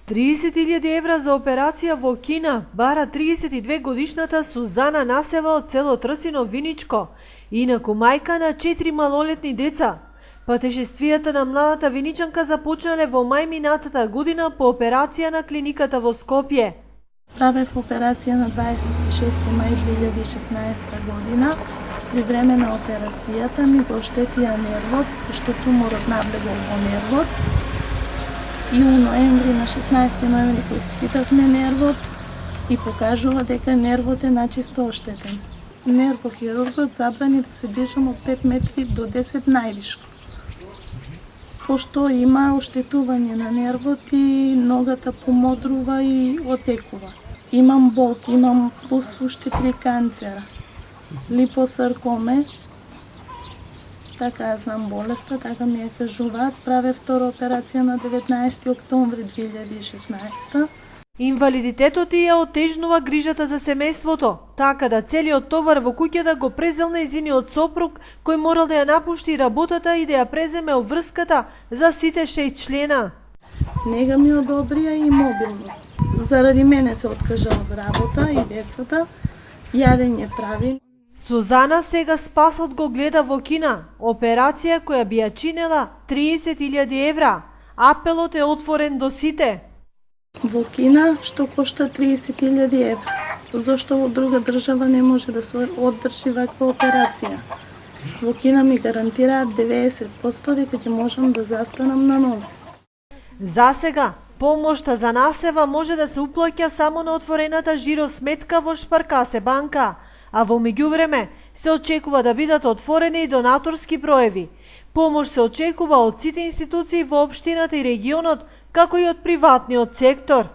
30.000 евра за операција во Кина бара 32 годишната Сузана Насева од село Трсино, Виничко, инаку мајка на 4 малолетни деца. Патешествијата на младата виничанка започнале во мај минатата година по операција на клиниката во Скопје. Правев операција на 26 мај 2016 година. При време на операцијата ми го оштетија нервот, пошто туморот наблегол во нервот. И у ноември, на 16 ноември, го испитавме нервот и покажува дека нервот е начисто оштетен. Нервохирургот забрани да се движам од 5 метри до 10 највишко. Пошто има оштетување на нервот и ногата помодрува и отекува. Имам болки, имам плюс уште 3 канцера. Липосаркоме, така знам болеста, така ми ја кажуваат. Праве втора операција на 19 октомври 2016. Инвалидитетот ја отежнува грижата за семејството, така да целиот товар во куќата го презел нејзиниот сопруг, кој морал да ја напушти работата и да ја преземе обврската за сите 6 члена. Нега ми одобрија и мобилност. Заради мене се откажа од работа и децата, јадење прави. Сузана сега спасот го гледа во Кина, операција која би ја чинела 30.000 евра. Апелот е отворен до сите. Во Кина што кошта 30.000 евра. Зошто во друга држава не може да се оддржи ваква операција? Во Кина ми гарантираат 90% дека ќе можам да застанам на нозе. За сега, помошта за Насева може да се уплаќа само на отворената жиро сметка во Шпаркасе банка, а во меѓувреме се очекува да бидат отворени и донаторски броеви. Помош се очекува од сите институции во општината и регионот, како и од приватниот сектор.